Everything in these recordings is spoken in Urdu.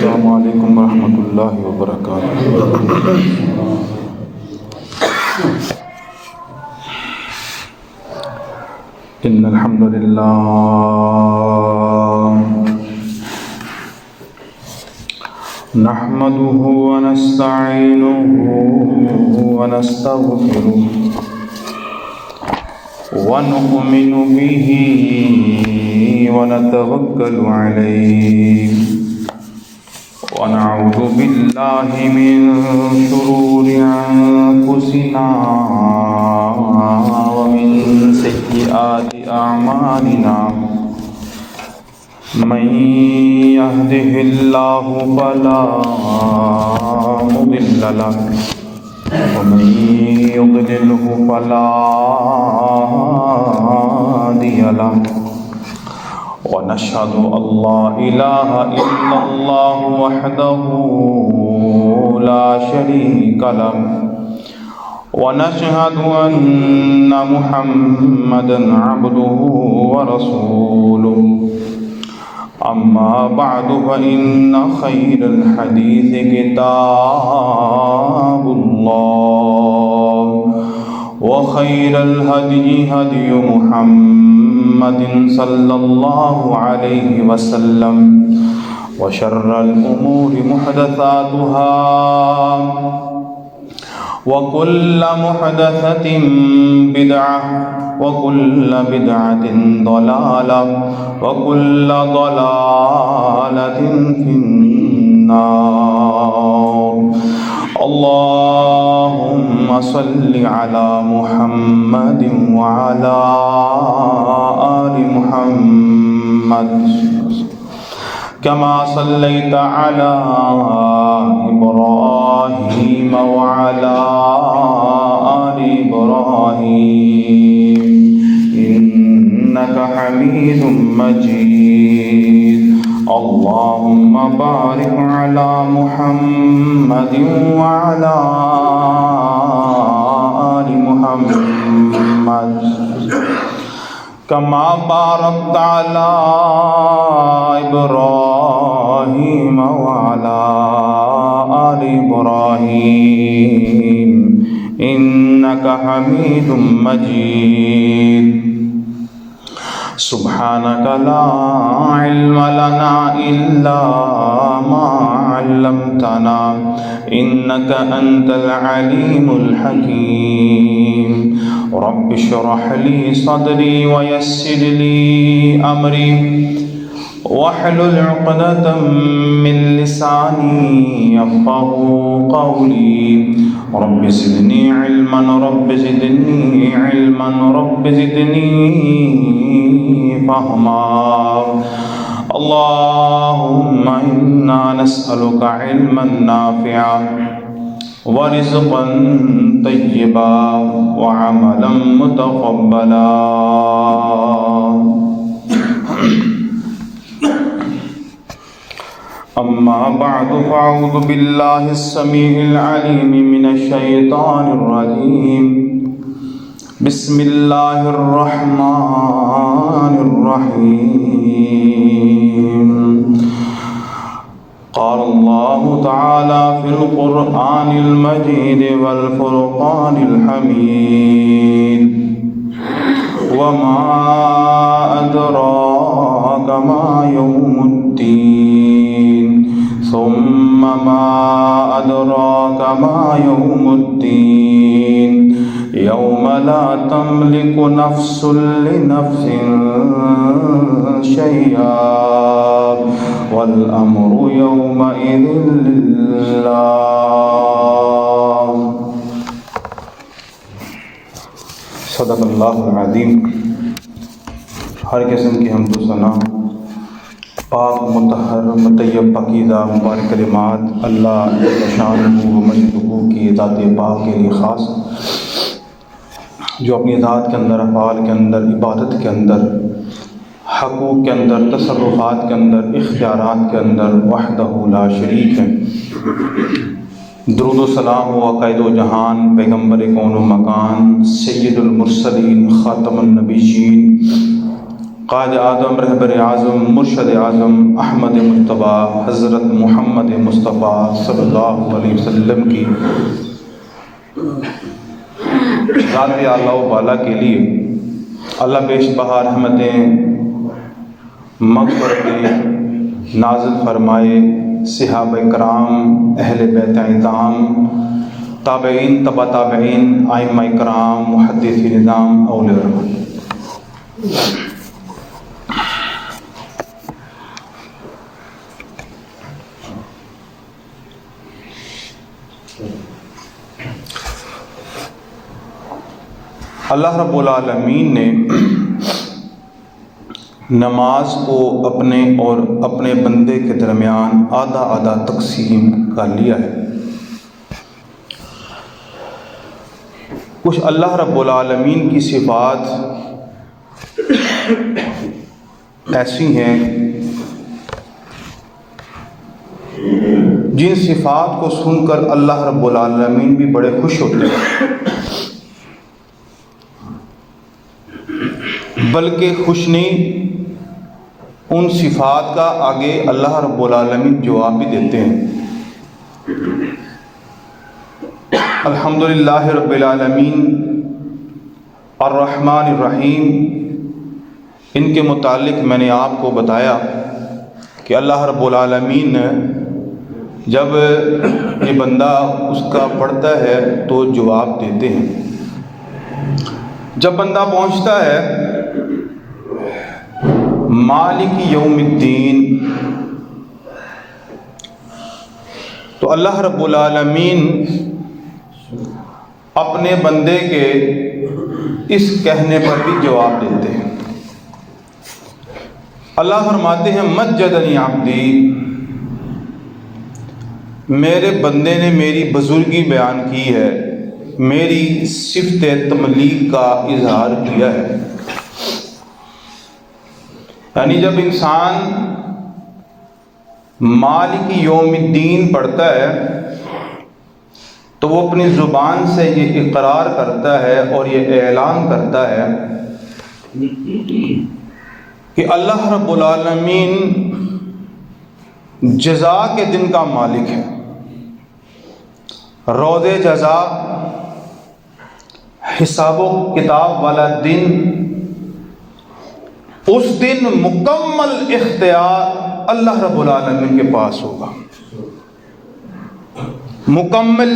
السلام علیکم ورحمۃ اللہ وبرکاتہ۔ ان الحمد للہ نحمده ونستعینه ونستغفره ونؤمن به ونتوکل علیہ ونعوذ باللہ من شرور انفسنا ومن سیئات اعمالنا من يهده الله فلا مضل له ومن يضلله فلا هادي له ونشهد أن لا إله إلا الله وحده لا شريك له ونشهد أن محمدا عبده ورسوله أما بعد فإن خير الحديث كتاب الله وخير الهدي هدي محمد صلى الله عليه وسلم وشر الأمور محدثاتها وكل محدثة بدعة وكل بدعة ضلالة وكل ضلالة في النار۔ اللهم صل على محمد وعلى آل محمد كما صليت على إبراهيم وعلى آل إبراهيم إنك حميد مجيد۔ اللهم بارك على محمد وعلى آل محمد كما باركت على إبراهيم وعلى آل إبراهيم إنك حميد مجيد۔ سبحانك لا علم لنا إلا ما علمتنا إنك أنت العليم الحكيم۔ رب اشرح لي صدري ويسر لي أمري واحلل عقدة من لساني يفقهوا قولي۔ رب زدني علما رب زدني علما رب زدني فهما۔ اللهم إنا نسألك علما نافعا ورزقا طيبا وعملا متقبلا۔ أما بعد فأعوذ بالله السميع العليم من الشيطان الرجيم۔ بسم الله الرحمن الرحيم۔ قال الله تعالى في القرآن المجيد والفرقان الحميد: وما أدراك ما يوم الدين ثم ما أدراك ما يوم الدين يوم لا تملك نفس لنفس شيئا والأمر يومئذ لله۔ صدق اللہ العظیم۔ ہر قسم کی حمد و ثنا پاک مطہر مطیب پاکیزہ مبارک کلمات اللہ شانہ و مجدہ کی ذات پاک کے لیے خاص، جو اپنی ذات کے اندر، افعال کے اندر، عبادت کے اندر، حقوق کے اندر، تصرفات کے اندر، اختیارات کے اندر وحدہ لا شریک ہے۔ درود و سلام و قائد و جہان پیغمبر کون و مکان سید المرسلین خاتم النبیین قائد اعظم رہبر اعظم مرشد اعظم احمد مجتبیٰ حضرت محمد مصطفیٰ صلی اللہ علیہ وسلم کی ذات اعلیٰ و بالا کے لیے اللہ بیش بہا رحمتیں مغفرتیں نازل فرمائے۔ صحابہ کرام، اہل بیت اعظام، تابعین، تبع تابعین، ائمہ کرام، محدثین نظام، اولیاء الرحمن۔ اللہ رب العالمین نے نماز کو اپنے اور اپنے بندے کے درمیان آدھا آدھا تقسیم کر لیا ہے۔ کچھ اللہ رب العالمین کی صفات ایسی ہیں جن صفات کو سن کر اللہ رب العالمین بھی بڑے خوش ہوتے ہیں، بلکہ خوش نہیں، ان صفات کا آگے اللہ رب العالمین جواب بھی دیتے ہیں۔ الحمدللہ رب العالمین الرحمن الرحیم، ان کے متعلق میں نے آپ کو بتایا کہ اللہ رب العالمین جب یہ بندہ اس کا پڑھتا ہے تو جواب دیتے ہیں۔ جب بندہ پہنچتا ہے مالک یوم الدین، تو اللہ رب العالمین اپنے بندے کے اس کہنے پر بھی جواب دیتے ہیں۔ اللہ فرماتے ہیں مجدنی عبدی، میرے بندے نے میری بزرگی بیان کی ہے، میری صفت تملیک کا اظہار کیا ہے۔ یعنی جب انسان مالک یوم الدین پڑھتا ہے تو وہ اپنی زبان سے یہ اقرار کرتا ہے اور یہ اعلان کرتا ہے کہ اللہ رب العالمین جزا کے دن کا مالک ہے، روز جزا، حساب و کتاب والا دن، اس دن مکمل اختیار اللہ رب العالمین کے پاس ہوگا، مکمل،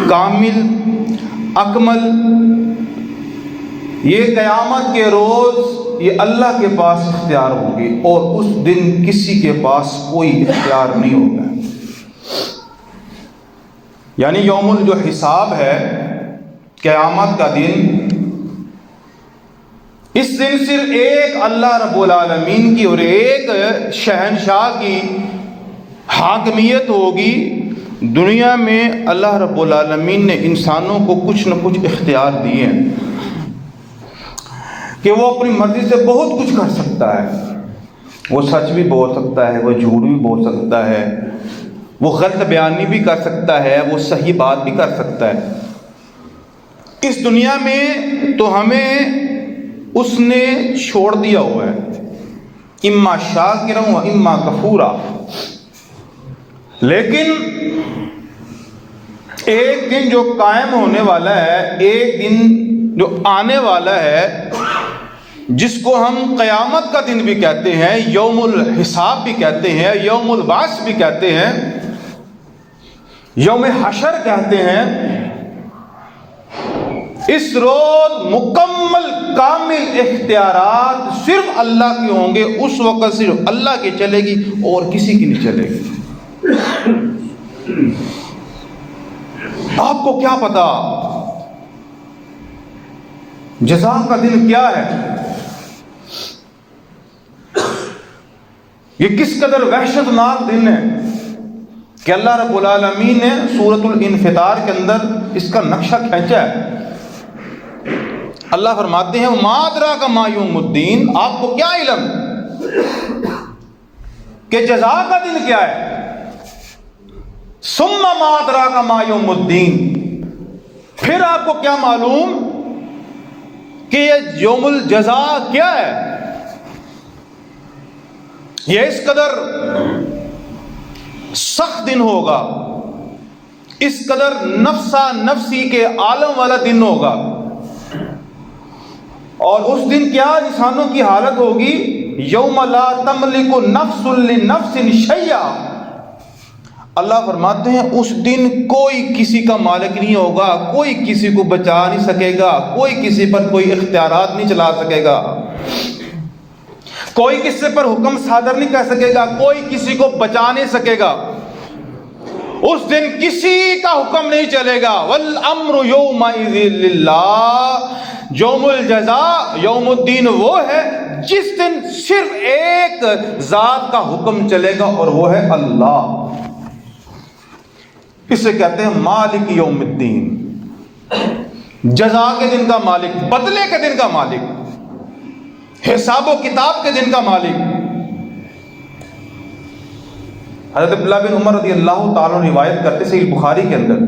کامل، اکمل۔ یہ قیامت کے روز یہ اللہ کے پاس اختیار ہوگی اور اس دن کسی کے پاس کوئی اختیار نہیں ہوگا۔ یعنی یوم جو حساب ہے، قیامت کا دن، اس دن صرف ایک اللہ رب العالمین کی اور ایک شہنشاہ کی حاکمیت ہوگی۔ دنیا میں اللہ رب العالمین نے انسانوں کو کچھ نہ کچھ اختیار دیے ہیں کہ وہ اپنی مرضی سے بہت کچھ کر سکتا ہے۔ وہ سچ بھی بول سکتا ہے، وہ جھوٹ بھی بول سکتا ہے، وہ غلط بیانی بھی کر سکتا ہے، وہ صحیح بات بھی کر سکتا ہے۔ اس دنیا میں تو ہمیں اس نے چھوڑ دیا ہوا ہے، اما شاکرا و اما کفورا۔ لیکن ایک دن جو قائم ہونے والا ہے، ایک دن جو آنے والا ہے، جس کو ہم قیامت کا دن بھی کہتے ہیں، یوم الحساب بھی کہتے ہیں، یوم البعث بھی کہتے ہیں، یوم حشر کہتے ہیں۔ اس روز مکمل کامل اختیارات صرف اللہ کے ہوں گے۔ اس وقت صرف اللہ کی چلے گی اور کسی کی نہیں چلے گی۔ آپ کو کیا پتا جزا کا دن کیا ہے؟ یہ کس قدر وحشت ناک دن ہے کہ اللہ رب العالمین نے سورۃ الانفطار کے اندر اس کا نقشہ کھینچا ہے۔ اللہ فرماتے ہیں ما ادراک ما یوم الدین، آپ کو کیا علم کہ جزا کا دن کیا ہے؟ ثم ما ادراک ما یوم الدین، پھر آپ کو کیا معلوم کہ یہ یوم الجزا کیا ہے؟ یہ اس قدر سخت دن ہوگا، اس قدر نفسا نفسی کے عالم والا دن ہوگا. اور اس دن کیا انسانوں کی حالت ہوگی؟ یوم لا تملک نفس لنفس شیئا. اللہ فرماتے ہیں اس دن کوئی کسی کا مالک نہیں ہوگا، کوئی کسی کو بچا نہیں سکے گا، کوئی کسی پر کوئی اختیارات نہیں چلا سکے گا، کوئی کسی پر حکم صادر نہیں کر سکے گا، کوئی کسی کو بچا نہیں سکے گا. اس دن کسی کا حکم نہیں چلے گا. والامر یومئذ للہ. یوم الجزاء، یوم الدین وہ ہے جس دن صرف ایک ذات کا حکم چلے گا اور وہ ہے اللہ. اسے کہتے ہیں مالک یوم الدین، جزا کے دن کا مالک، بدلے کے دن کا مالک، حساب و کتاب کے دن کا مالک. حضرت عبداللہ بن عمر رضی اللہ تعالیٰ روایت کرتے صحیح بخاری کے اندر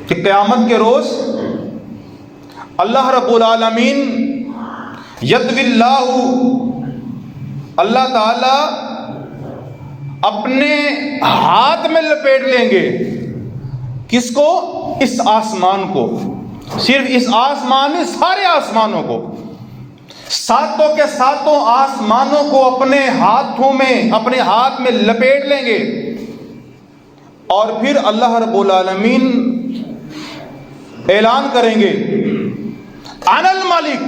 کہ قیامت کے روز اللہ رب العالمین یدوی اللہ تعالی اپنے ہاتھ میں لپیٹ لیں گے. کس کو؟ اس آسمان کو. صرف اس آسمان میں، سارے آسمانوں کو، ساتوں کے ساتوں آسمانوں کو اپنے ہاتھوں میں، اپنے ہاتھ میں لپیٹ لیں گے. اور پھر اللہ رب العالمین اعلان کریں گے انا الملک،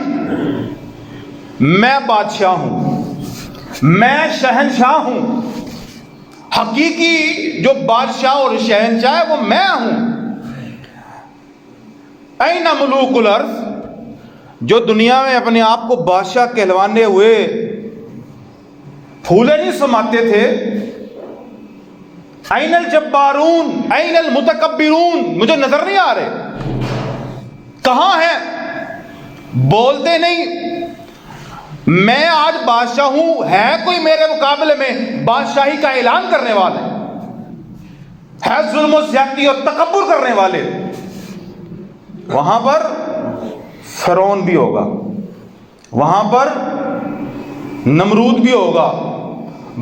میں بادشاہ ہوں، میں شہنشاہ ہوں. حقیقی جو بادشاہ اور شہنشاہ ہے وہ میں ہوں. این ملوک الارض، جو دنیا میں اپنے آپ کو بادشاہ کہلوانے ہوئے پھولے نہیں سماتے تھے. این الجبارون، این المتکبرون، مجھے نظر نہیں آ رہے، کہاں ہیں؟ بولتے نہیں میں آج بادشاہ ہوں. ہے کوئی میرے مقابلے میں بادشاہی کا اعلان کرنے والے؟ ہے ظلم و زیادتی اور تکبر کرنے والے؟ وہاں پر فرعون بھی ہوگا، وہاں پر نمرود بھی ہوگا.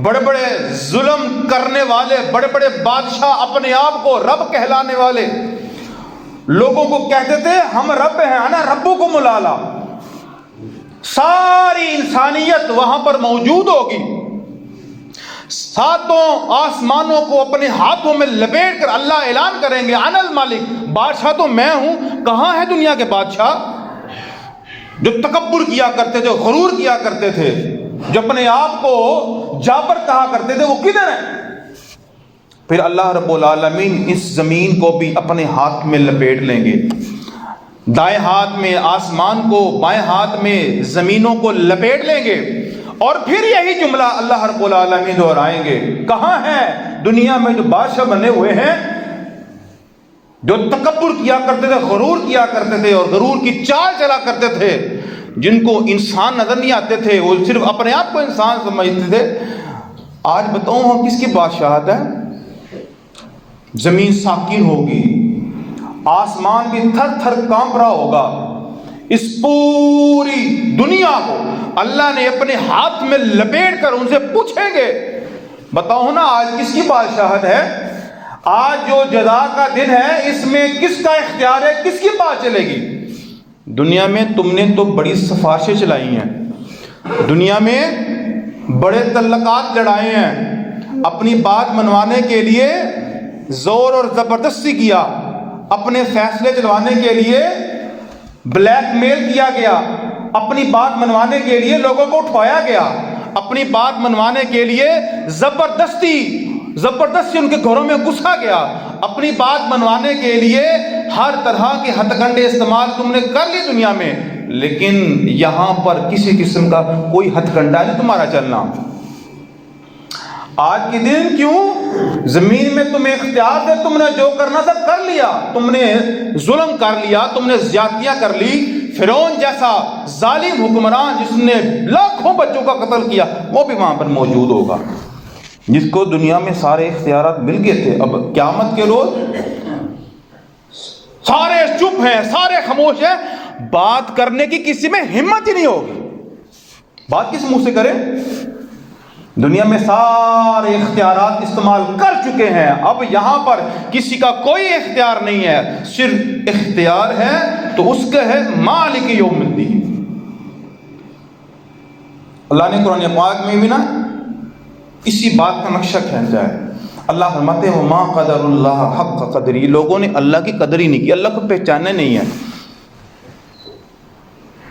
بڑے بڑے ظلم کرنے والے، بڑے بڑے بادشاہ، اپنے آپ کو رب کہلانے والے لوگوں کو کہتے تھے ہم رب ہیں، انا ربکم الاعلی. ساری انسانیت وہاں پر موجود ہوگی. ساتوں آسمانوں کو اپنے ہاتھوں میں لپیٹ کر اللہ اعلان کریں گے انا الملک، بادشاہ تو میں ہوں. کہاں ہے دنیا کے بادشاہ جو تکبر کیا کرتے تھے، غرور کیا کرتے تھے، جو اپنے آپ کو جابر کہا کرتے تھے؟ وہ کدھر ہیں؟ پھر اللہ رب العالمین اس زمین کو بھی اپنے ہاتھ میں لپیٹ لیں گے. دائیں ہاتھ میں آسمان کو، بائیں ہاتھ میں زمینوں کو لپیٹ لیں گے. اور پھر یہی جملہ اللہ رب العالمین دہرائیں گے. کہاں ہیں دنیا میں جو بادشاہ بنے ہوئے ہیں، جو تکبر کیا کرتے تھے، غرور کیا کرتے تھے اور غرور کی چال چلا کرتے تھے، جن کو انسان نظر نہیں آتے تھے، وہ صرف اپنے آپ کو انسان سمجھتے تھے؟ آج بتاؤں ہم کس کی بادشاہت ہے؟ زمین ساکن ہوگی، آسمان بھی تھر تھر کانپ رہا ہوگا. اس پوری دنیا کو اللہ نے اپنے ہاتھ میں لپیٹ کر ان سے پوچھیں گے بتاؤ نا آج کس کی بادشاہت ہے؟ آج جو جزا کا دن ہے اس میں کس کا اختیار ہے؟ کس کی بات چلے گی؟ دنیا میں تم نے تو بڑی سفارشیں چلائی ہیں، دنیا میں بڑے تعلقات لڑائے ہیں، اپنی بات منوانے کے لیے زور اور زبردستی کیا، اپنے فیصلے چلوانے کے لیے بلیک میل کیا گیا، اپنی بات منوانے کے لیے لوگوں کو اٹھوایا گیا، اپنی بات منوانے کے لیے زبردستی ان کے گھروں میں گھسا گیا، اپنی بات منوانے کے لیے ہر طرح کے ہتھ کنڈے استعمال تم نے کر لی دنیا میں، لیکن یہاں پر کسی قسم کا کوئی ہتھ کنڈا نہیں تمہارا چلنا. آج کے دن کیوں؟ زمین میں تمہیں اختیار ہے، تم نے جو کرنا تھا کر لیا، تم نے ظلم کر لیا، تم نے زیادتیاں کر لی. فرعون جیسا ظالم حکمران جس نے لاکھوں بچوں کا قتل کیا وہ بھی وہاں پر موجود ہوگا، جس کو دنیا میں سارے اختیارات مل گئے تھے. اب قیامت کے روز سارے چپ ہیں، سارے خاموش ہیں، بات کرنے کی کسی میں ہمت ہی نہیں ہوگی. بات کس منہ سے کریں؟ دنیا میں سارے اختیارات استعمال کر چکے ہیں، اب یہاں پر کسی کا کوئی اختیار نہیں ہے، صرف اختیار ہے تو اس کا ہے مالک یوم الدین۔ اللہ نے قرآن پاک میں بھی نا اسی بات کا نقشہ کھینچا ہے۔ اللہ فرماتے ہیں وما قدر اللہ حق قدری، لوگوں نے اللہ کی قدر ہی نہیں کی، اللہ کو پہچانا نہیں ہے،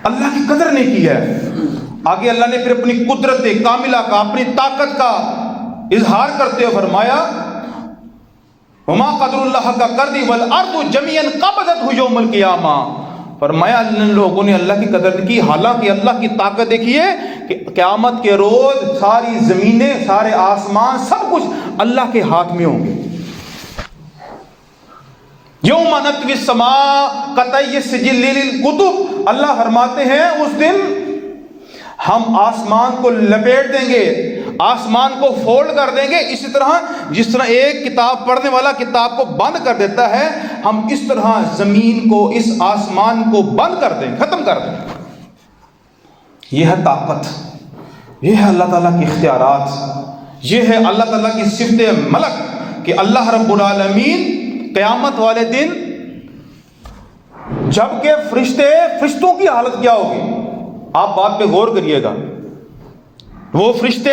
اللہ کی قدر نہیں کی ہے۔ آگے اللہ نے پھر اپنی قدرت کاملہ کا، اپنی طاقت کا اظہار کرتے ہوئے فرمایا وما قدر اللہ حق قدری والارض جميعا قبضته یوم القیامہ، فرمایا ان لوگوں نے اللہ کی قدر کی، حالانکہ اللہ کی طاقت دیکھیے کہ قیامت کے روز ساری زمینیں، سارے آسمان، سب کچھ اللہ کے ہاتھ میں ہوں گے۔ یوم نطوی السماء کطی السجل للکتب، اللہ فرماتے ہیں اس دن ہم آسمان کو لپیٹ دیں گے، آسمان کو فولڈ کر دیں گے، اسی طرح جس طرح ایک کتاب پڑھنے والا کتاب کو بند کر دیتا ہے، ہم اس طرح زمین کو، اس آسمان کو بند کر دیں، ختم کر دیں۔ یہ ہے طاقت، یہ ہے اللہ تعالیٰ کے اختیارات، یہ ہے اللہ تعالیٰ کی صفت ملک کہ اللہ رب العالمین قیامت والے دن جبکہ فرشتوں کی حالت کیا ہوگی، آپ بات پہ غور کریے گا، وہ فرشتے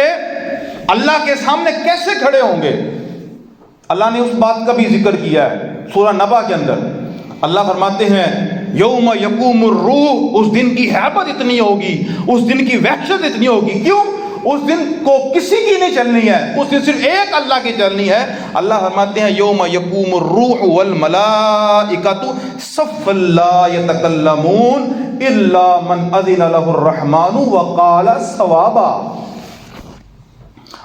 اللہ کے سامنے کیسے کھڑے ہوں گے۔ اللہ نے اس بات کا بھی ذکر کیا ہے سورہ نبا کے اندر، اللہ فرماتے ہیں یوم یقوم الروح، اس دن کی ہیبت اتنی ہوگی، اس دن کی وحشت اتنی ہوگی، کیوں؟ اس دن کو کسی کی نہیں چلنی ہے، اس دن صرف ایک اللہ کی چلنی ہے۔ اللہ فرماتے ہیں یوم یقوم الروح والملائکۃ صفا لا یتکلمون الا من اذن له الرحمن وقال صوابا،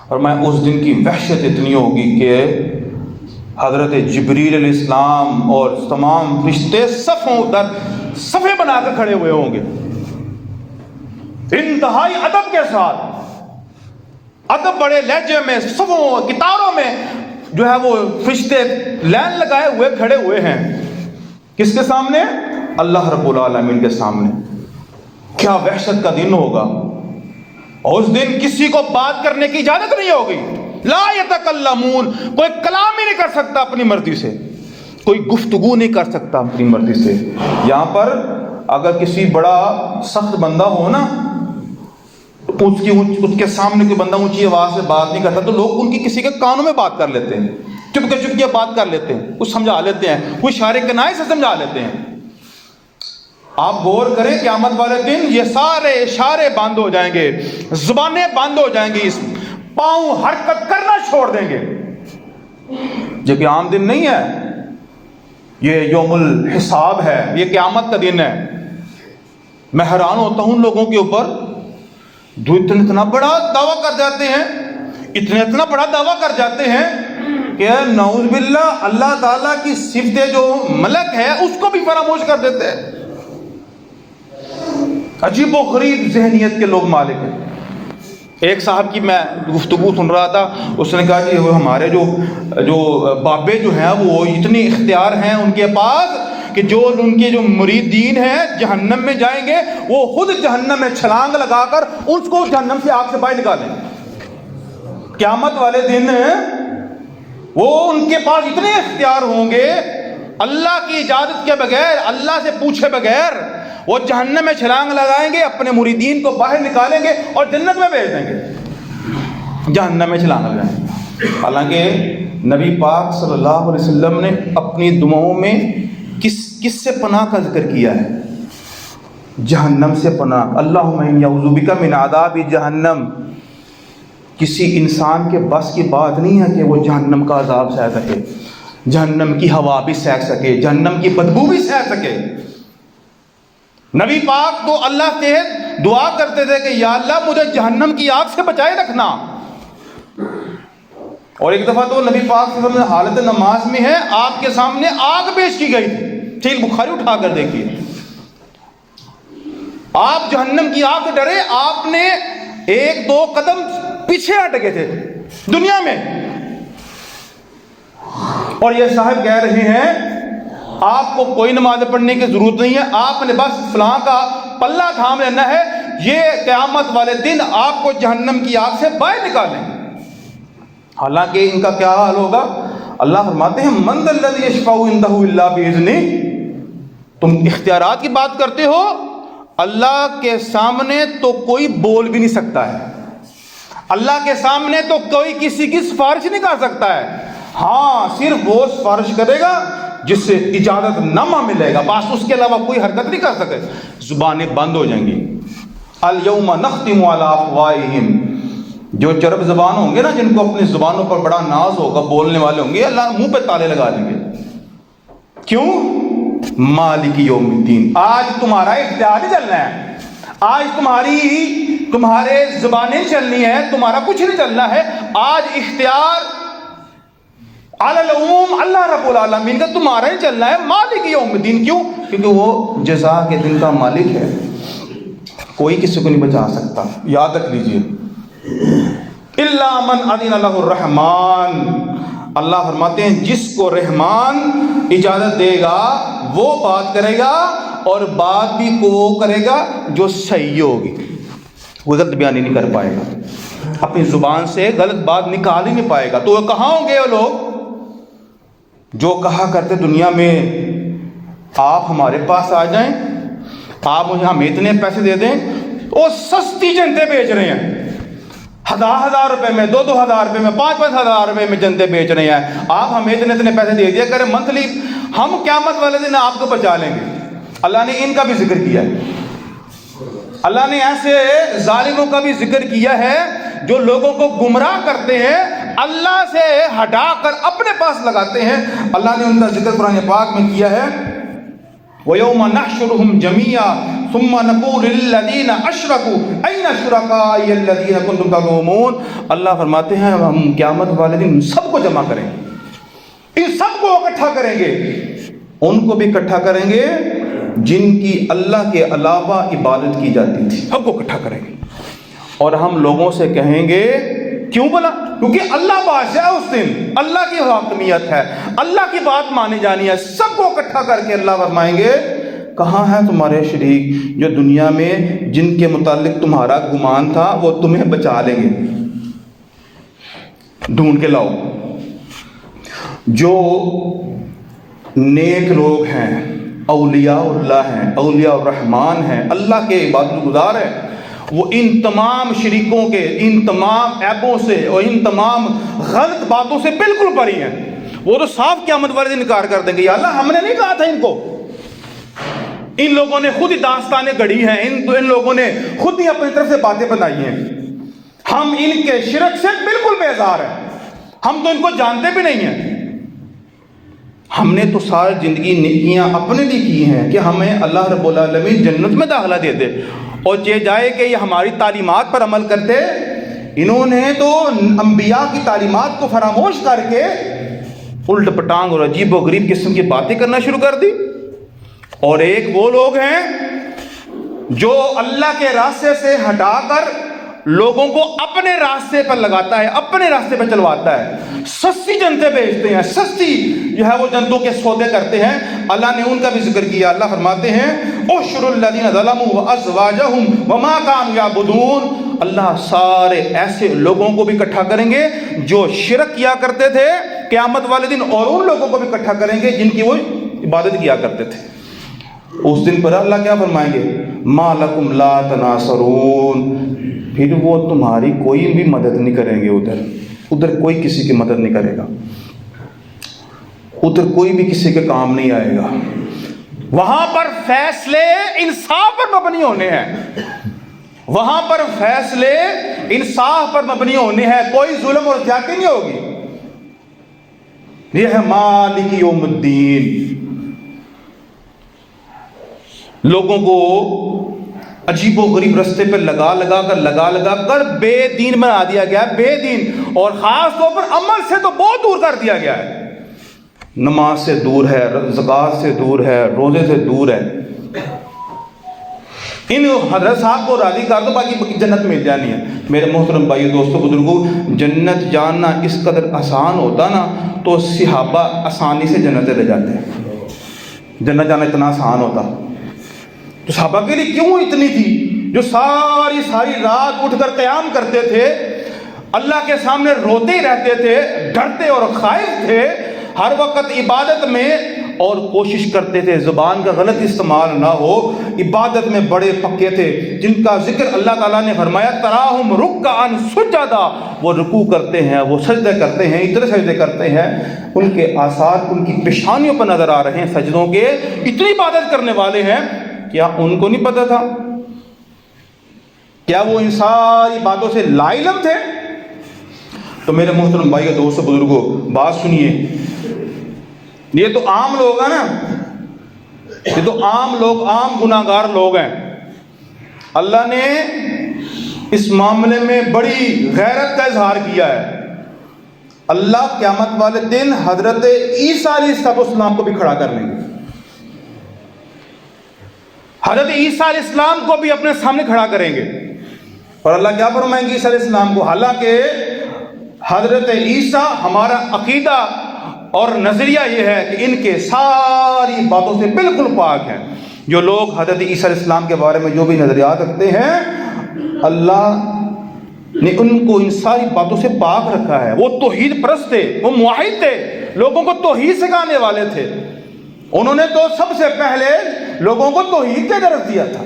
اور میں اس دن کی وحشت اتنی ہوگی کہ حضرت جبریل علیہ السلام اور تمام فرشتے صفے بنا کر کھڑے ہوئے ہوں گے، انتہائی ادب کے ساتھ، ادب بڑے لہجے میں، صفوں کتاروں میں جو ہے وہ فرشتے لائن لگائے ہوئے کھڑے ہوئے ہیں، کس کے سامنے؟ اللہ رب العالمین کے سامنے۔ کیا وحشت کا دن ہوگا، اور اس دن کسی کو بات کرنے کی اجازت نہیں ہوگی، لا یتکلمون، کوئی کلام ہی نہیں کر سکتا اپنی مرضی سے، کوئی گفتگو نہیں کر سکتا اپنی مرضی سے۔ یہاں پر اگر کسی بڑا سخت بندہ ہو نا، اس کے سامنے کوئی بندہ اونچی آواز سے بات نہیں کرتا تو لوگ ان کی کسی کے کانوں میں بات کر لیتے ہیں، چپ کے بات کر لیتے ہیں، کچھ سمجھا لیتے ہیں، کچھ اشارے کنائے سے سمجھا لیتے ہیں۔ آپ غور کریں قیامت والے دن یہ سارے اشارے بند ہو جائیں گے، زبانیں بند ہو جائیں گی، پاؤں حرکت کرنا چھوڑ دیں گے، جو کہ عام دن نہیں ہے، یہ یوم الحساب ہے، یہ قیامت کا دن ہے۔ میں حیران ہوتا ہوں لوگوں کے اوپر جو اتنا بڑا دعویٰ کر جاتے ہیں، اتنا بڑا دعویٰ کر جاتے ہیں کہ نعوذ باللہ اللہ تعالیٰ کی صفت جو ملک ہے اس کو بھی فراموش کر دیتے ہیں۔ عجیب و غریب ذہنیت کے لوگ مالک ہیں۔ ایک صاحب کی میں گفتگو سن رہا تھا، اس نے کہا کہ ہمارے جو بابے جو ہیں وہ اتنے اختیار ہیں ان کے پاس کہ جو ان کے جو مریدین ہیں جہنم میں جائیں گے وہ خود جہنم میں چھلانگ لگا کر اس کو جہنم سے آگ سے باہر نکالیں گے۔ قیامت والے دن وہ ان کے پاس اتنے اختیار ہوں گے، اللہ کی اجازت کے بغیر، اللہ سے پوچھے بغیر وہ جہنم میں چھلانگ لگائیں گے، اپنے مریدین کو باہر نکالیں گے اور جنت میں بھیج دیں گے، جہنم میں چھلانگ لگائیں گے۔ حالانکہ نبی پاک صلی اللہ علیہ وسلم نے اپنی دعاؤں میں کس سے پناہ کا ذکر کیا ہے؟ جہنم سے پناہ، اللہم انی اعوذ بک من عذاب جہنم۔ کسی انسان کے بس کی بات نہیں ہے کہ وہ جہنم کا عذاب سہ سکے، جہنم کی ہوا بھی سہ سکے، جہنم کی بدبو بھی سہ سکے۔ نبی پاک تو اللہ سے دعا کرتے تھے کہ یا اللہ مجھے جہنم کی آگ سے بچائے رکھنا۔ اور ایک دفعہ تو نبی پاک صلی اللہ علیہ وسلم حالت نماز میں ہے، آپ کے سامنے آگ پیش کی گئی تھی، صحیح بخاری اٹھا کر دیکھیے، آپ جہنم کی آگ سے ڈرے، آپ نے ایک دو قدم پیچھے ہٹ گئے تھے دنیا میں، اور یہ صاحب کہہ رہے ہیں آپ کو کوئی نماز پڑھنے کی ضرورت نہیں ہے، آپ نے بس فلاں کا پلہ تھام لینا ہے یہ قیامت والے دن آپ کو جہنم کی آگ سے باہر نکالیں گے۔ حالانکہ ان کا کیا حال ہوگا؟ اللہ فرماتے ہیں من ذا الذی یشفع عندہ الا باذنہ۔ تم اختیارات کی بات کرتے ہو، اللہ کے سامنے تو کوئی بول بھی نہیں سکتا ہے، اللہ کے سامنے تو کوئی کسی کی سفارش نہیں کر سکتا ہے، ہاں صرف وہ سفارش کرے گا جس سے اجازت نامہ ملے گا، بس اس کے علاوہ کوئی حرکت نہیں کر سکے، زبانیں بند ہو جائیں گی۔ الیوم نختم علی افواہہم، جو چرب زبان ہوں گے نا، جن کو اپنی زبانوں پر بڑا ناز ہوگا، بولنے والے ہوں گے، اللہ منہ پہ تالے لگا دیں گے۔ کیوں؟ مالک یوم الدین، آج تمہارا اختیار نہیں چلنا ہے، آج تمہارے زبانیں چلنی ہے، تمہارا کچھ نہیں چلنا ہے، آج اختیار علی العموم اللہ رب العالمین کا تمہارا ہی چلنا ہے، مالک یوم الدین۔ کیوں؟ کیونکہ وہ جزا کے دن کا مالک ہے، کوئی کسی کو نہیں بچا سکتا، یاد رکھ لیجئے۔ الا من اذن له الرحمن، اللہ فرماتے ہیں جس کو رحمان اجازت دے گا وہ بات کرے گا، اور بات بھی وہ کرے گا جو صحیح ہوگی، وہ غلط بیانی نہیں کر پائے گا، اپنی زبان سے غلط بات نکال ہی نہیں پائے گا۔ تو وہ کہاں ہوں گے وہ لوگ جو کہا کرتے دنیا میں آپ ہمارے پاس آ جائیں، آپ مجھے ہمیں اتنے پیسے دے دیں، وہ سستی جنتیں بیچ رہے ہیں، 1000 روپے میں، 2000 روپے میں، 5000 روپے میں جنتیں بیچ رہے ہیں، آپ ہمیں اتنے پیسے دے دیا کریں منتھلی، ہم قیامت والے دن آپ کو بچا لیں گے۔ اللہ نے ان کا بھی ذکر کیا ہے، اللہ نے ایسے ظالموں کا بھی ذکر کیا ہے جو لوگوں کو گمراہ کرتے ہیں، اللہ سے ہٹا کر اپنے پاس لگاتے ہیں۔ اللہ نے ان کا ذکر قرآن پاک میں کیا ہے، وَيَوْمَ نَحْشُرُهُمْ جَمِيعًا ثُمَّ نَقُولُ لِلَّذِينَ أَشْرَكُوا أَيْنَ شُرَكَائِيَ الَّذِينَ كُنتُمْ تَزْعُمُونَ۔ اللہ فرماتے ہیں ہم قیامت والے دن سب کو جمع کریں گے، ان سب کو اکٹھا کریں گے، ان کو بھی اکٹھا کریں گے جن کی اللہ کے علاوہ عبادت کی جاتی تھی، سب کو اکٹھا کریں گے، اور ہم لوگوں سے کہیں گے کیوں بلا؟ کیونکہ اللہ بادشاہ اس دن، اللہ کی حاکمیت ہے، اللہ کی بات مانی جانی ہے، سب کو اکٹھا کر کے اللہ فرمائیں گے کہاں ہیں تمہارے شریک جو دنیا میں جن کے متعلق تمہارا گمان تھا وہ تمہیں بچا لیں گے، ڈھونڈ کے لاؤ۔ جو نیک لوگ ہیں، اولیاء اللہ ہیں، اولیاء الرحمن ہیں، اللہ کے عبادت گزار ہیں، وہ ان تمام شریکوں کے، ان تمام عیبوں سے اور ان تمام غلط باتوں سے بالکل بری ہیں۔ وہ تو صاف قیامت والے دن انکار کر دیں گے، یا اللہ ہم نے نہیں کہا تھا ان کو، ان لوگوں نے خود ہی داستانیں گڑھی ہیں، ان لوگوں نے خود ہی اپنی طرف سے باتیں بنائی ہیں، ہم ان کے شرک سے بالکل بیزار ہیں، ہم تو ان کو جانتے بھی نہیں ہیں، ہم نے تو ساری زندگی نیکیاں اپنے لیے کی ہیں کہ ہمیں اللہ رب العالمین جنت میں داخلہ دے دے، اور یہ جائے کہ یہ ہماری تعلیمات پر عمل کرتے، انہوں نے تو انبیاء کی تعلیمات کو فراموش کر کے الٹ پٹانگ اور عجیب و غریب قسم کی باتیں کرنا شروع کر دی۔ اور ایک وہ لوگ ہیں جو اللہ کے راستے سے ہٹا کر لوگوں کو اپنے راستے پر لگاتا ہے، اپنے راستے پر چلواتا ہے، سستی جنتیں بیچتے ہیں، سستی جو ہے وہ جنتوں کے سودے کرتے ہیں۔ اللہ نے ان کا بھی ذکر کیا، اللہ فرماتے ہیں احشروا الذین ظلموا وازواجہم وما کانوا یعبدون، اللہ سارے ایسے لوگوں کو بھی اکٹھا کریں گے جو شرک کیا کرتے تھے قیامت والے دن، اور ان لوگوں کو بھی اکٹھا کریں گے جن کی وہ عبادت کیا کرتے تھے۔ اس دن پر اللہ کیا فرمائیں گے، ما لکم لا تناصرون، پھر وہ تمہاری کوئی بھی مدد نہیں کریں گے، ادھر کوئی کسی کی مدد نہیں کرے گا، ادھر کوئی بھی کسی کے کام نہیں آئے گا۔ وہاں پر فیصلے انصاف پر مبنی ہونے ہیں، وہاں پر فیصلے انصاف پر مبنی ہونے ہیں، کوئی ظلم اور زیادتی نہیں ہوگی۔ یہ ہے مالک یوم الدین۔ لوگوں کو عجیب و غریب رستے پہ لگا کر بے دین بنا دیا گیا ہے، بے دین، اور خاص طور پر عمل سے تو بہت دور کر دیا گیا ہے، نماز سے دور ہے، زکوٰۃ سے دور ہے، روزے سے دور ہے۔ ان حضرت صاحب کو راضی کر دو باقی جنت مل جانی ہے۔ میرے محترم بھائیو، دوستو، بزرگوں، جنت جاننا اس قدر آسان ہوتا نا تو صحابہ آسانی سے جنت لے جاتے ہیں، جنت جانا اتنا آسان ہوتا تو صحابہ کے لیے کیوں اتنی تھی، جو ساری رات اٹھ کر قیام کرتے تھے، اللہ کے سامنے روتے ہی رہتے تھے، ڈرتے اور خائف تھے ہر وقت عبادت میں، اور کوشش کرتے تھے زبان کا غلط استعمال نہ ہو، عبادت میں بڑے پکے تھے، جن کا ذکر اللہ تعالیٰ نے فرمایا تراہم رکعا سجدا، وہ رکوع کرتے ہیں، وہ سجدے کرتے ہیں، اتنے سجدے کرتے ہیں، ان کے آثار ان کی پیشانیوں پر نظر آ رہے ہیں سجدوں کے، اتنی عبادت کرنے والے ہیں۔ کیا ان کو نہیں پتہ تھا؟ کیا وہ ان ساری باتوں سے لا علم تھے؟ تو میرے محترم بھائیو، دوستو، بزرگوں، بات سنیے، یہ تو عام لوگ ہیں نا، یہ تو عام لوگ، عام گناہگار لوگ ہیں۔ اللہ نے اس معاملے میں بڑی غیرت کا اظہار کیا ہے۔ اللہ قیامت والے دن حضرت عیسیٰ علیہ السلام کو بھی کھڑا کر لیں گے، حضرت عیسیٰ علیہ السلام کو بھی اپنے سامنے کھڑا کریں گے، اور اللہ کیا فرمائیں گے عیسیٰ علیہ السلام کو؟ حالانکہ حضرت عیسیٰ، ہمارا عقیدہ اور نظریہ یہ ہے کہ ان کے ساری باتوں سے بالکل پاک ہیں۔ جو لوگ حضرت عیسیٰ علیہ السلام کے بارے میں جو بھی نظریات رکھتے ہیں، اللہ نے ان کو ان ساری باتوں سے پاک رکھا ہے۔ وہ توحید پرست تھے، وہ موحد تھے، لوگوں کو توحید سکھانے والے تھے۔ انہوں نے تو سب سے پہلے لوگوں کو توحید کا درس دیا تھا،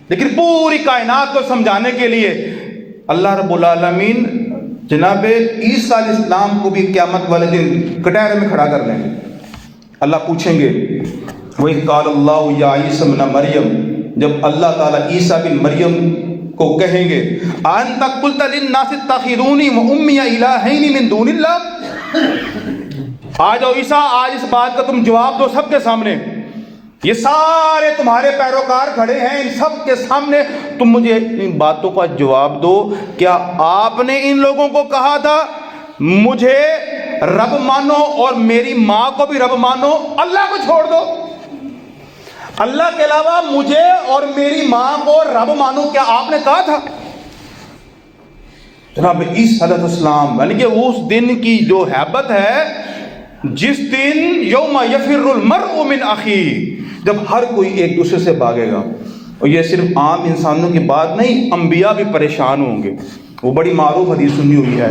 لیکن پوری کائنات کو سمجھانے کے لیے اللہ رب العالمین جناب عیسیٰ علیہ السلام کو بھی قیامت والے دن کٹہرے میں کھڑا کر لیں گے۔ اللہ پوچھیں گے، وَإِذْ قَالَ اللَّهُ يَا عِيسَى ابْنَ مَرْيَمَ، جب اللہ تعالیٰ عیسیٰ بن مریم کو کہیں گے أَأَنْتَ قُلْتَ لِلنَّاسِ اتَّخِذُونِي وَأُمِّيَ إِلَٰهَيْنِ مِن دُونِ اللَّهِ، آ جاؤ عیسیٰ، آج اس بات کا تم جواب دو سب کے سامنے، یہ سارے تمہارے پیروکار کھڑے ہیں، ان سب کے سامنے تم مجھے ان باتوں کا جواب دو، کیا آپ نے ان لوگوں کو کہا تھا مجھے رب مانو اور میری ماں کو بھی رب مانو، اللہ کو چھوڑ دو، اللہ کے علاوہ مجھے اور میری ماں کو رب مانو، کیا آپ نے کہا تھا؟ جناب عیسیٰ علیہ السلام، یعنی کہ اس دن کی جو ہیبت ہے، جس دن یوم یفر المرء من اخیہ، جب ہر کوئی ایک دوسرے سے بھاگے گا، اور یہ صرف عام انسانوں کی بات نہیں، انبیاء بھی پریشان ہوں گے۔ وہ بڑی معروف حدیث سنی ہوئی ہے،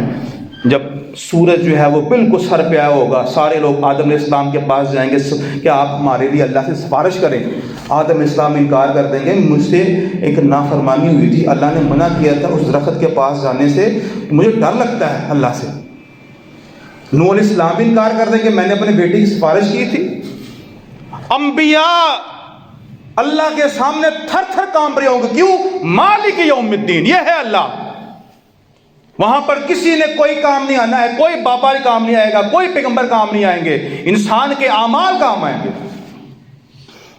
جب سورج جو ہے وہ بالکل سر پہ آیا ہوگا، سارے لوگ آدم علیہ السلام کے پاس جائیں گے کہ آپ ہمارے لیے اللہ سے سفارش کریں۔ آدم علیہ السلام انکار کر دیں گے، مجھ سے ایک نافرمانی ہوئی تھی، اللہ نے منع کیا تھا اس درخت کے پاس جانے سے، مجھے ڈر لگتا ہے اللہ سے۔ نوح علیہ السلام انکار کر دیں گے، میں نے اپنے بیٹے کی سفارش کی تھی۔ انبیاء اللہ کے سامنے تھر تھر کانپ رہے ہوں گے، کیوں؟ مالک یوم الدین، یہ ہے اللہ۔ وہاں پر کسی نے کوئی کام نہیں آنا ہے، کوئی بابا کام نہیں آئے گا، کوئی پیغمبر کام نہیں آئیں گے، انسان کے اعمال کام آئیں گے۔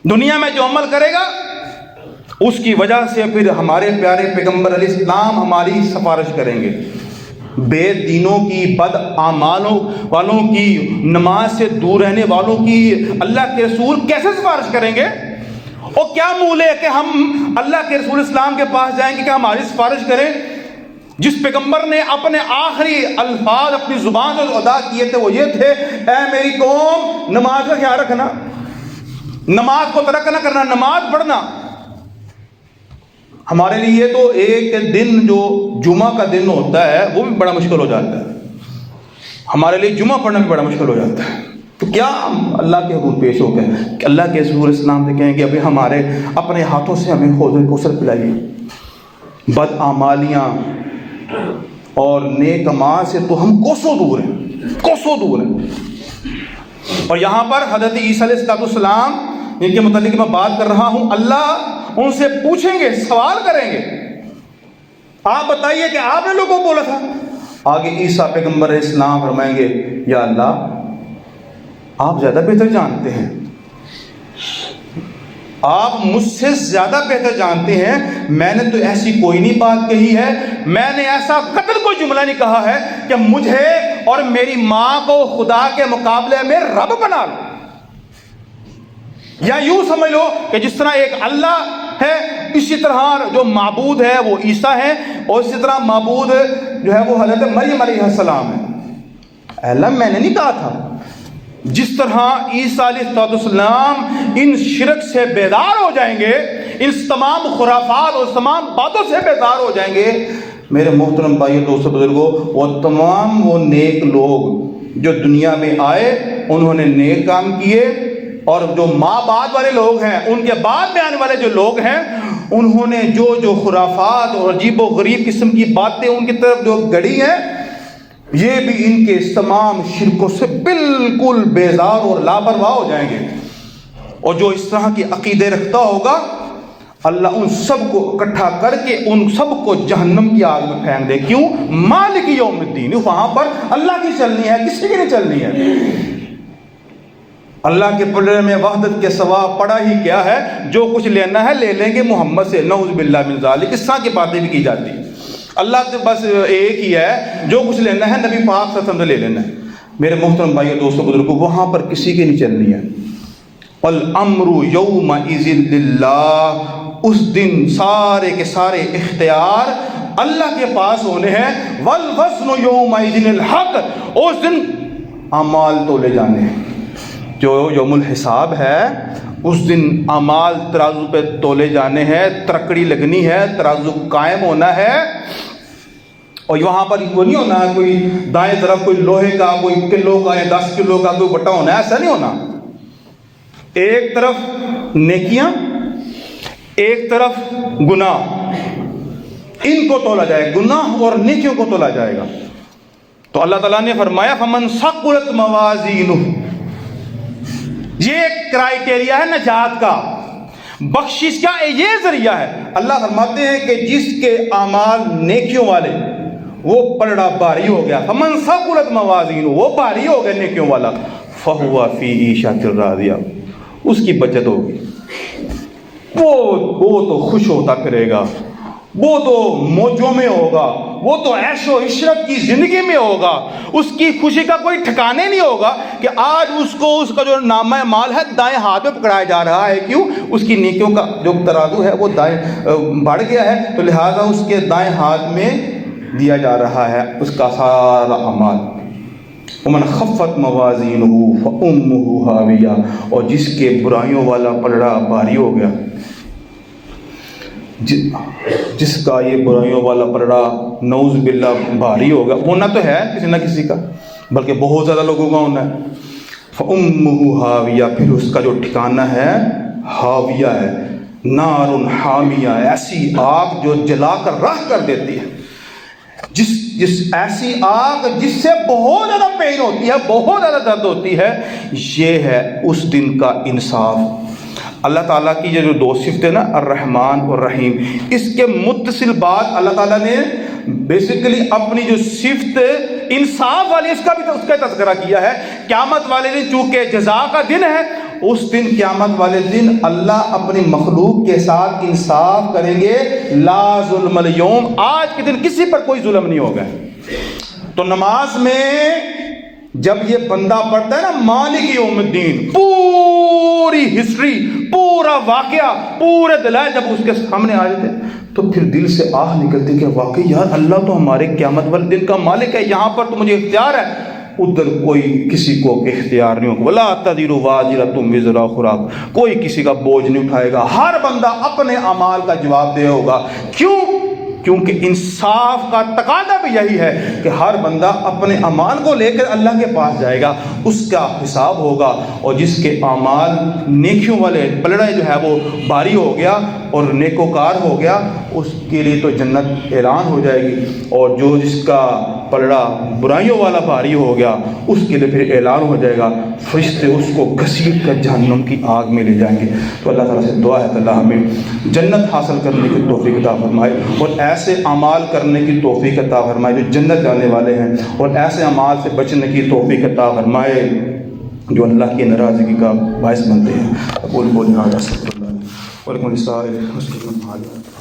دنیا میں جو عمل کرے گا اس کی وجہ سے پھر ہمارے پیارے پیغمبر علیہ السلام ہماری سفارش کریں گے۔ بے دینوں کی، بد اعمالوں والوں کی، نماز سے دور رہنے والوں کی اللہ کے رسول کیسے سفارش کریں گے؟ اور کیا مول ہے کہ ہم اللہ کے رسول اسلام کے پاس جائیں گے کہ ہماری سفارش کریں؟ جس پیغمبر نے اپنے آخری الفاظ اپنی زبان سے ادا کیے تھے وہ یہ تھے، اے میری قوم، نماز کا خیال رکھنا، نماز کو ترک نہ کرنا، نماز پڑھنا۔ ہمارے لیے تو ایک دن جو جمعہ کا دن ہوتا ہے وہ بھی بڑا مشکل ہو جاتا ہے، ہمارے لیے جمعہ پڑھنا بھی بڑا مشکل ہو جاتا ہے۔ تو کیا ہم اللہ کے حضور پیش ہو گئے کہ اللہ کے رسول اسلام سے کہیں گے ابھی ہمارے اپنے ہاتھوں سے ہمیں حوض کوثر پلائیے؟ بد اعمالیاں اور نیک اعمال سے تو ہم کوسوں دور ہیں، کوسوں دور ہیں۔ اور یہاں پر حضرت عیسیٰ علیہ السلام جن کے متعلق میں بات کر رہا ہوں، اللہ ان سے پوچھیں گے، سوال کریں گے، آپ بتائیے کہ آپ نے لوگوں کو بولا تھا۔ آگے عیسیٰ پیغمبر علیہ السلام فرمائیں گے، یا اللہ آپ زیادہ بہتر جانتے ہیں، آپ مجھ سے زیادہ بہتر جانتے ہیں، میں نے تو ایسی کوئی نہیں بات کہی ہے، میں نے ایسا قطعاً کوئی جملہ نہیں کہا ہے کہ مجھے اور میری ماں کو خدا کے مقابلے میں رب بنا لو، یا یوں سمجھ لو کہ جس طرح ایک اللہ ہے اسی طرح جو معبود ہے وہ عیسیٰ ہے، اور اسی طرح معبود جو ہے وہ حضرت مریم علیہ السلام ہے۔ اللہ میں نے نہیں کہا تھا، جس طرح عیسیٰ علیہ السلام ان شرک سے بیدار ہو جائیں گے، ان تمام خرافات اور تمام باتوں سے بیدار ہو جائیں گے، میرے محترم بھائیو دوستو بزرگوں، وہ تمام وہ نیک لوگ جو دنیا میں آئے، انہوں نے نیک کام کیے، اور جو ماں بعد والے لوگ ہیں، ان کے بعد میں آنے والے جو لوگ ہیں، انہوں نے جو خرافات اور عجیب و غریب قسم کی باتیں ان کی طرف جو گڑی ہیں، یہ بھی ان کے تمام شرکوں سے بالکل بیزار اور لاپرواہ ہو جائیں گے۔ اور جو اس طرح کے عقیدے رکھتا ہوگا، اللہ ان سب کو اکٹھا کر کے ان سب کو جہنم کی آگ میں پھینک دے۔ کیوں؟ مالک یوم الدین، وہاں پر اللہ کی چلنی ہے، کسی کی نہیں چلنی ہے۔ اللہ کے پلڑے میں وحدت کے سوا پڑا ہی کیا ہے؟ جو کچھ لینا ہے لے لیں گے محمد سے، نعوذ باللہ من ذالک۔ اس طرح کی باتیں بھی کی جاتی ہیں۔ اللہ سے بس ایک ہی ہے، جو کچھ لینا ہے نبی پاک صلی اللہ علیہ وسلم سے لے لینا ہے۔ میرے محترم بھائیو دوستو بزرگوں، وہاں پر کسی کی نہیں چلنی ہے۔ الامر یومئذ للہ، اس دن سارے کے سارے اختیار اللہ کے پاس ہونے ہیں۔ والوزن یومئذ الحق، اس دن اعمال تولے جانے ہیں۔ جو یوم الحساب ہے، اس دن اعمال ترازو پہ تولے جانے ہیں، ترکڑی لگنی ہے، ترازو قائم ہونا ہے۔ اور وہاں پر وہ نہیں ہونا کوئی دائیں طرف کوئی لوہے کا، کوئی کلو کا یا 10 کلو کا کوئی بٹا ہونا ہے، ایسا نہیں ہونا۔ ایک طرف نیکیاں، ایک طرف گناہ، ان کو تولا جائے گا، گناہ اور نیکیوں کو تولا جائے گا۔ تو اللہ تعالیٰ نے فرمایا فمن ثقلت موازینہ، یہ ایک کرائیٹیریا ہے نجات کا، بخشش کا یہ ذریعہ ہے۔ اللہ فرماتے ہیں کہ جس کے اعمال نیکیوں والے، وہ پلڑا بھاری ہو گیا، فمن ثقلت موازینہ، وہ بھاری ہو گیا نیکیوں والا، فہو فی عیشۃ راضیہ، اس کی بچت ہوگی، وہ تو خوش ہوتا کرے گا، وہ تو موجوں میں ہوگا، وہ تو عیش و عشرت کی زندگی میں ہوگا، اس کی خوشی کا کوئی ٹھکانے نہیں ہوگا کہ آج اس کو اس کا جو نامہ مال ہے دائیں ہاتھ میں پکڑایا جا رہا ہے۔ کیوں؟ اس کی نیکیوں کا جو ترازو ہے وہ دائیں بڑھ گیا ہے، تو لہٰذا اس کے دائیں ہاتھ میں دیا جا رہا ہے اس کا سارا اعمال۔ ومن خفت موازینہ فامہ ہاویہ، اور جس کے برائیوں والا پلڑا بھاری ہو گیا، جس کا یہ برائیوں والا پلڑا نعوذ باللہ بھاری ہوگا، ہونا تو ہے کسی نہ کسی کا، بلکہ بہت زیادہ لوگوں کا ہونا ہے، فامہ ہاویہ، پھر اس کا جو ٹھکانہ ہے ہاویہ ہے، نار حامیہ، ایسی آگ جو جلا کر راہ کر دیتی ہے، جس ایسی آگ جس سے بہت زیادہ پین ہوتی ہے، بہت زیادہ درد ہوتی ہے۔ یہ ہے اس دن کا انصاف۔ اللہ تعالیٰ کی یہ جو دو صفتیں نا، الرحمن اور رحیم، اس کے متصل بات اللہ تعالیٰ نے بیسیکلی اپنی جو صفت انصاف والی، اس کا تذکرہ کیا ہے۔ قیامت والے دن چونکہ جزا کا دن ہے، اس دن قیامت والے دن اللہ اپنی مخلوق کے ساتھ انصاف کریں گے۔ لا ظلم اليوم، آج کے دن کسی پر کوئی ظلم نہیں ہوگا۔ تو نماز میں جب یہ بندہ پڑھتا ہے نا مالک یوم الدین، پوری ہسٹری، پورا واقعہ، پورے دلائل جب اس کے سامنے آ جاتے تو پھر دل سے آہ نکلتی کہ واقعی یار اللہ تو ہمارے قیامت والے دن کا مالک ہے، یہاں پر تو مجھے اختیار ہے، ادھر کوئی کسی کو اختیار نہیں ہوگا۔ وَلَا تَزِرُ وَازِرَةٌ وِزْرَ أُخْرَىٰ، کوئی کسی کا بوجھ نہیں اٹھائے گا، ہر بندہ اپنے اعمال کا جواب دے ہوگا۔ کیوں؟ کیونکہ انصاف کا تقاضا بھی یہی ہے کہ ہر بندہ اپنے اعمال کو لے کر اللہ کے پاس جائے گا، اس کا حساب ہوگا۔ اور جس کے اعمال نیکیوں والے پلڑا جو ہے وہ بھاری ہو گیا اور نیکوکار ہو گیا، اس کے لیے تو جنت اعلان ہو جائے گی، اور جو جس کا پلڑا برائیوں والا بھاری ہو گیا اس کے لیے پھر اعلان ہو جائے گا، فرشتے اس کو گھسیٹ کر جہنم کی آگ میں لے جائیں گے۔ تو اللہ تعالیٰ سے دعا ہے کہ اللہ ہمیں جنت حاصل کرنے کی توفیق عطا فرمائے، اور ایسے اعمال کرنے کی توفیق عطا فرمائے جو جنت جانے والے ہیں، اور ایسے اعمال سے بچنے کی توفیق عطا فرمائے جو اللہ کی ناراضگی کا باعث بنتے ہیں۔ اقول قولی ھذا استغفر اللہ وعلیکم السلام۔